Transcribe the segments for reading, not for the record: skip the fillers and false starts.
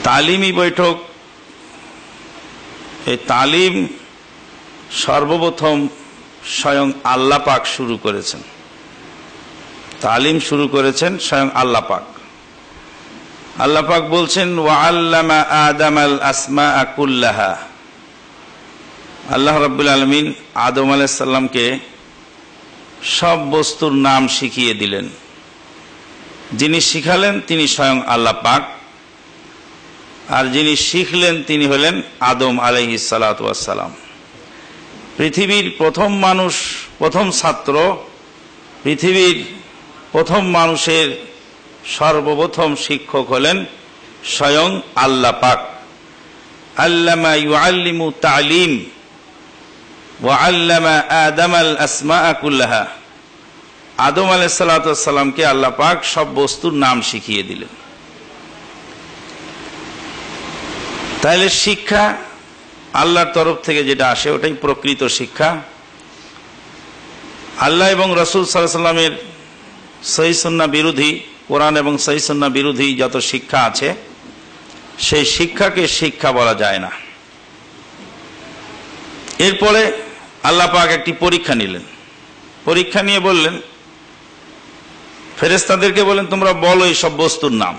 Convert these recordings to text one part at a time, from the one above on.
তালিমি বৈঠক, এই তালিম সর্বপ্রথম স্বয়ং আল্লাহ পাক শুরু করেছেন। তালিম শুরু করেছেন স্বয়ং আল্লাহ পাক। আল্লাহ পাক বলছেন ওয়াআল্লামা আদামাল আসমাআ কুল্লাহা। আল্লাহ রাব্বুল আলামিন আদম আলাইহিস সালামকে সব বস্তুর নাম শিখিয়ে দিলেন। যিনি শিখালেন তিনি স্বয়ং আল্লাহ পাক, আর যিনি শিখলেন তিনি হলেন আদম আলাইহিস সালাতু ওয়াস সালাম। পৃথিবীর প্রথম মানুষ, প্রথম ছাত্র, পৃথিবীর প্রথম মানুষের সর্বপ্রথম শিক্ষক হলেন স্বয়ং আল্লাহ পাক। আল্লামা ইউআল্লিমু তালিম ওয়া আল্লামা আদামাল আসমাআ কুল্লাহা। আদম আলাইহিস সালাতু ওয়াস সালামকে আল্লাহ পাক সব বস্তুর নাম শিখিয়ে দিলেন। তাহলে শিক্ষা আল্লাহর তরফ থেকে যেটা আসে ওটাই প্রকৃত শিক্ষা। আল্লাহ এবং রাসূল সাল্লাল্লাহু আলাইহি ওয়াসাল্লামের সহিহ সুন্নাহ বিরোধী, কোরআন এবং সহিহ সুন্নাহ বিরোধী যত শিক্ষা আছে সেই শিক্ষাকে শিক্ষা বলা যায় না। এরপরে আল্লাহ পাক একটি পরীক্ষা নিলেন। পরীক্ষা নিয়ে বললেন, ফেরেশতাদেরকে বলেন তোমরা বলো এই সব বস্তুর নাম।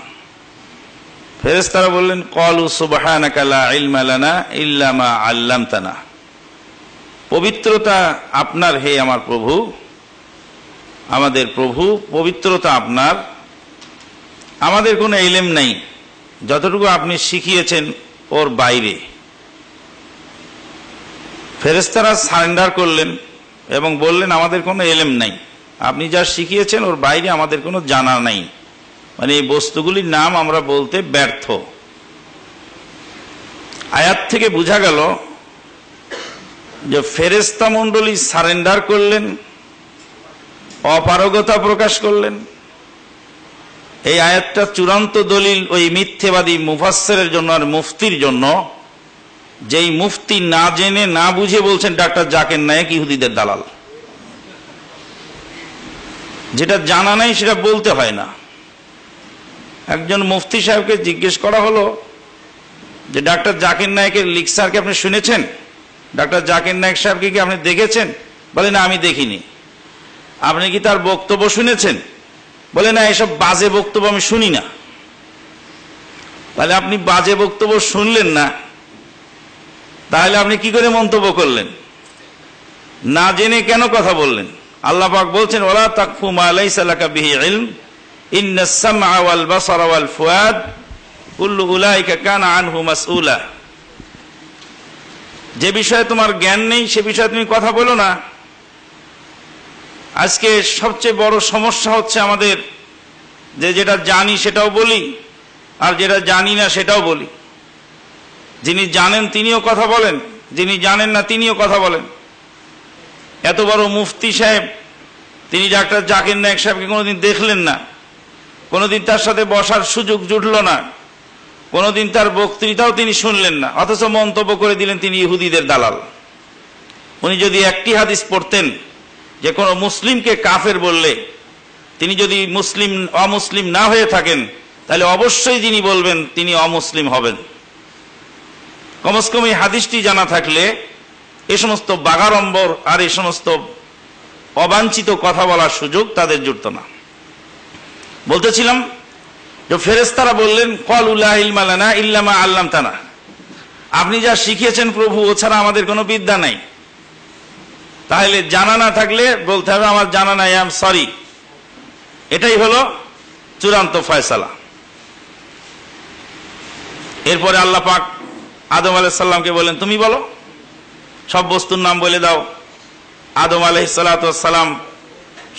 ফেরেশতারা বললেন ক্বালু সুবহানাকা লা ইলমা লানা ইল্লা মা আল্লামতানা। পবিত্রতা আপনার হে আমার প্রভু, আমাদের প্রভু, পবিত্রতা আপনার, আমাদের কোনো ইলম নাই, যতটুকু আপনি শিখিয়েছেন ওর বাইরে। ফেরেশতারা সারেন্ডার করলেন এবং বললেন আমাদের কোনো ইলম নাই, আপনি যা শিখিয়েছেন ওর বাইরে আমাদের কোনো জানা নাই, মানে এই বস্তুগুলির নাম আমরা বলতে ব্যর্থ। আয়াত থেকে বোঝা গেল যে ফেরেশতা মণ্ডলী সারেন্ডার করলেন, অপারগতা প্রকাশ করলেন। এই আয়াতটা চূড়ান্ত দলিল ওই মিথ্যেবাদী মুফাসসিরের জন্য আর মুফতির জন্য, যেই মুফতি না জেনে না বুঝে বলছেন ডাক্তার জাকির নায়েক ইহুদিদের দালাল। যেটা জানা নাই সেটা বলতে হয় না। একজন মুফতি সাহেবকে জিজ্ঞেস করা হলো যে ডাক্তার জাকির নায়েকের লেকচারকে আপনি শুনেছেন? ডাক্তার জাকির নায়েক সাহেবকে কি আপনি দেখেছেন? বলে না, আমি দেখিনি। আপনি কি তার বক্তব্য শুনেছেন? বলে না, এসব বাজে বক্তব্য আমি শুনি না। তাহলে আপনি বাজে বক্তব্য শুনলেন না, তাহলে আপনি কি করে মন্তব্য করলেন? না জেনে কেন কথা বললেন? আল্লাহ পাক বলছেন ওয়ালা তাকফু মা লাইসা লাকা বিহি ইলম ইন্নাস সামআ ওয়াল বাসারা ওয়াল ফুয়াদ কুল্লু উলাইকা কানা আনহু মাসউলা। যে বিষয়ে তোমার জ্ঞান নেই সে বিষয়ে তুমি কথা বলো না। আজকে সবচেয়ে বড় সমস্যা হচ্ছে আমাদের যে যেটা জানি সেটাও বলি, আর যেটা জানি না সেটাও বলি। যিনি জানেন তিনিও কথা বলেন, যিনি জানেন না তিনিও কথা বলেন। এত বড় মুফতি সাহেব, তিনি ডাক্তার জাকির নায়েক সাহেবকে কোনোদিন দেখলেন না, কোনোদিন তার সাথে বসার সুযোগ জুটল না, কোনোদিন তার বক্তৃতাও তিনি শুনলেন না, অথচ মন্তব্য করে দিলেন তিনি ইহুদিদের দালাল। উনি যদি একটি হাদিস পড়তেন যে কোনো মুসলিমকে কাফের বললে, তিনি যদি অমুসলিম না হয়ে থাকেন, তাহলে অবশ্যই যিনি বলবেন তিনি অমুসলিম হবেন। কমস কম এই হাদিসটি জানা থাকলে এ সমস্ত বাগাড়ম্বর আর এই সমস্ত অবাঞ্ছিত কথা বলার সুযোগ তাদের জুটত না। বলতেছিলাম যে ফেরেশতারা বললেন ক্বালু লা ইলমা লানা ইল্লা মা আল্লামতানা। আপনি যা শিখিয়েছেন প্রভু, ও ছাড়া আমাদের কোনো বিদ্যা নাই। তাহলে জানা না থাকলে বলতে হবে আমার জানা নাই, আই এম সরি। এটাই হলো চূড়ান্ত ফয়সালা। এরপরে আল্লাহ পাক আদম আলাইহিস সালামকে বলেন তুমি বলো, সব বস্তুর নাম বলে দাও। আদম আলাইহিস সালাতু ওয়াস সালাম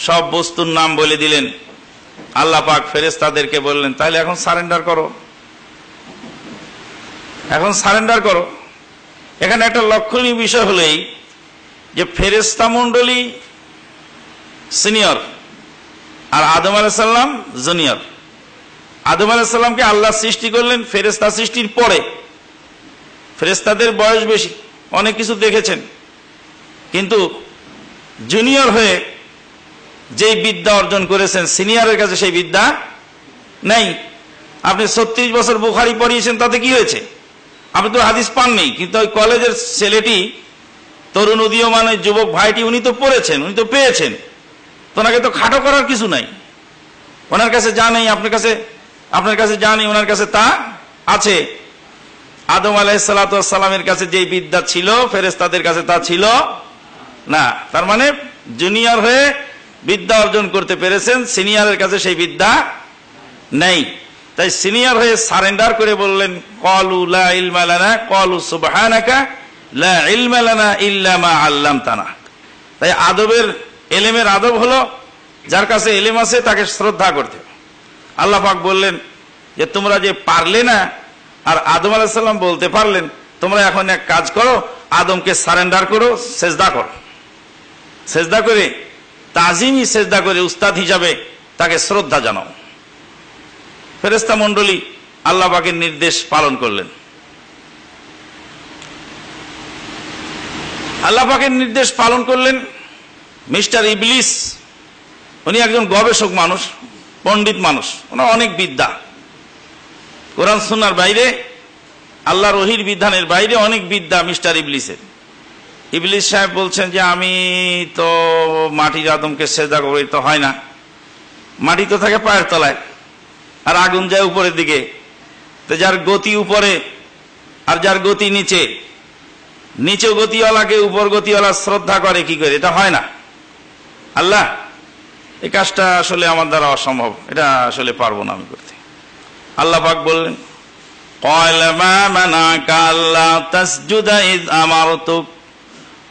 সব বস্তুর নাম বলে দিলেন। আল্লাহ পাক ফেরেশতাদেরকে বললেন তাহলে এখন সারেন্ডার করো, এখন সারেন্ডার করো। এখানে একটা লক্ষণীয় বিষয় হলো এই যে ফেরেশতা মণ্ডলী সিনিয়র আর আদম আলাইহিস সালাম জুনিয়র। আদম আলাইহিস সালামকে আল্লাহ সৃষ্টি করলেন ফেরেশতা সৃষ্টির পরে। ফেরেশতাদের বয়স বেশি, অনেক কিছু দেখেছেন, কিন্তু জুনিয়র হয়ে যেই বিদ্যা অর্জন করেছেন সিনিয়রের কাছে সেই বিদ্যা নেই। আপনি 36 বছর বুখারী পড়িয়েছেন, তাতে কি হয়েছে? আপনি তো হাদিস পাননি, কিন্তু ওই কলেজের ছেলেটি, তরুণ উদীয়মান যুবক ভাইটি, উনি তো পড়েছেন, উনি তো পেয়েছেন, তো ওনাকে তো খাটো করার কিছু নাই। ওনার কাছে যা নেই আপনার কাছে যা নেই ওনার কাছে তা আছে। আদম আলাইহিসসালামের কাছে যে বিদ্যা ছিল, ফেরেশতাদের কাছে তা ছিল না। তার মানে জুনিয়র হয়ে বিদ্যা অর্জন করতে পেরেছেন, সিনিয়রের কাছে সেই বিদ্যা নেই। তাই সিনিয়র হয়ে সারেন্ডার করে বললেন, ক্বালু লা ইলমা লানা ক্বালু সুবহানাকা লা ইলমা লানা ইল্লা মা আল্লামতানা। তাই এলেমের আদব হলো, যার কাছে এলেম আছে তাকে শ্রদ্ধা করতে। আল্লাহ পাক বললেন যে তোমরা যে পারলে না, আর আদম আলাইহিস সালাম বলতে পারলেন, তোমরা এখন এক কাজ করো, আদমকে সারেন্ডার করো, সেজদা করো, সেজদা করে তাজিমি সেজদা করে উস্তাদ হিসাবে তাকে শ্রদ্ধা জানাও। ফেরেশতা মণ্ডলী আল্লাহ পাকের নির্দেশ পালন করলেন। আল্লাহ পাকের নির্দেশ পালন করলেন। মিস্টার ইবলিস, উনি একজন গবেষক মানুষ, পণ্ডিত মানুষ, ওনার অনেক বিদ্যা, কোরআন সুন্নাহর বাইরে, আল্লাহর ওহীর বিধানের বাইরে অনেক বিদ্যা মিস্টার ইবলিসের। ইবলিস সাহেব বলছেন যে আমি তো মাটির আদমকে সেজদা করি, তো হয় না, মাটি তো থাকে পায়ের তলায় আর আগুন যায় উপরের দিকে, তো যার গতি উপরে আর যার গতি নিচে, নিচে গতিওয়ালাকে উপর গতিওয়ালা শ্রদ্ধা করে কি করে? এটা হয় না। আল্লাহ, এই কাজটা আসলে আমার দ্বারা অসম্ভব, এটা আসলে পারবো না আমি করতে। আল্লাহ পাক বললেন, قال ما منعك ألا تسجد إذ أمرتك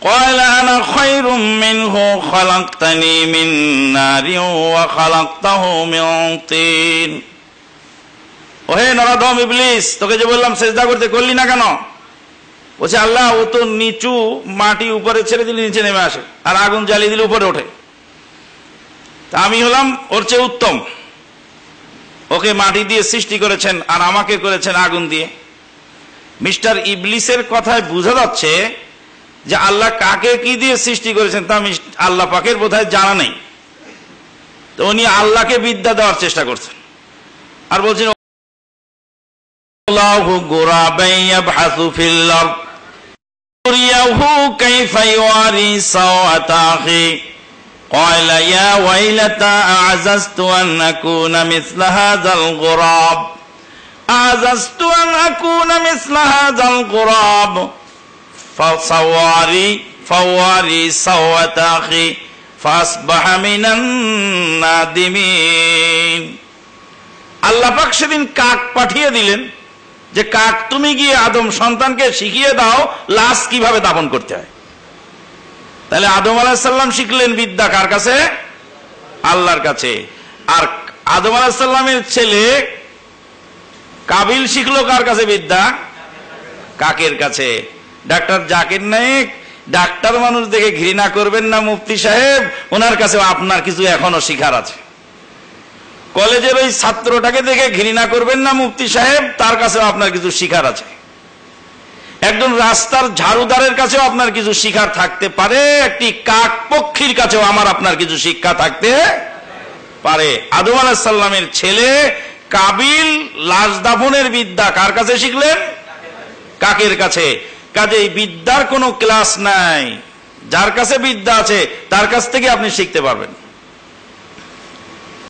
قال أنا خير منه خلقتني من نار وخلقته من طين। ওহে নরাধম ইবলিস, তোকে যে বললাম সেজদা করতে, করলি না কেন? বলছে আল্লাহ, ও তো নিচু মাটি উপরে ছেড়ে দিলে নিচে নেমে আসে, আর আগুন জ্বালিয়ে দিলে উপরে ওঠে, তা আমি হলাম ওর চেয়ে উত্তম। ওকে মাটি দিয়ে সৃষ্টি করেছেন আর আমাকে করেছেন আগুন দিয়ে। মিস্টার ইবলিসের কথায় বোঝা যাচ্ছে যে আল্লাহ কাকে কি দিয়ে সৃষ্টি করেছেন তা আল্লাহ পাকের বোধহয় জানা নেই। তো উনি আল্লাহকে বিদ্যা দেওয়ার চেষ্টা করছেন আর বলছেন, আল্লাহু গুরাবান ইয়াবহাসু ফিল আরদ ইউরিয়াহু কাইফা ইওয়ারি সাওয়াতা আখি قال يا ويلتى أعجزت أن أكون مثل هذا الغراب أعجزت أن أكون مثل هذا الغراب فواري سوءة أخي فأصبح من النادمين। আল্লাহ পাক সেদিন কাক পাঠিয়ে দিলেন যে কাক, তুমি গিয়ে আদম সন্তানকে শিখিয়ে দাও লাশ কিভাবে দাফন করতে হয়। তাহলে আদম আলাইহিস সালাম শিখলেন বিদ্যা কার কাছে? আল্লাহর কাছে। আর আদম আলাইহিস সালামের ছেলে কাবিল শিখলো কার কাছে বিদ্যা? কাকের কাছে। ডাক্তার জাকির নায়েক, ডাক্তার মানুষ দেখে ঘৃণা করবেন না মুফতি সাহেব, ওনার কাছে আপনার কিছু এখনো শিখার আছে। কলেজের ওই ছাত্রটাকে দেখে ঘৃণা করবেন না মুফতি সাহেব, তার কাছেও আপনার কিছু শিখার আছে। একজন রাস্তার ঝাড়ুদারের কাছেও আপনার কিছু শিখার থাকতে পারে, একটি কাক পক্ষীর কাছেও আমার আপনার কিছু শিক্ষা থাকতে পারে। আদম আলাইহিস সালামের ছেলে কাবিল লাশ দাফনের বিদ্যা কার কাছে শিখলেন? কাকের কাছে। কাজেই বিদ্যার কোনো ক্লাস নাই, যার কাছে বিদ্যা আছে তার কাছ থেকে আপনি শিখতে পারবেন।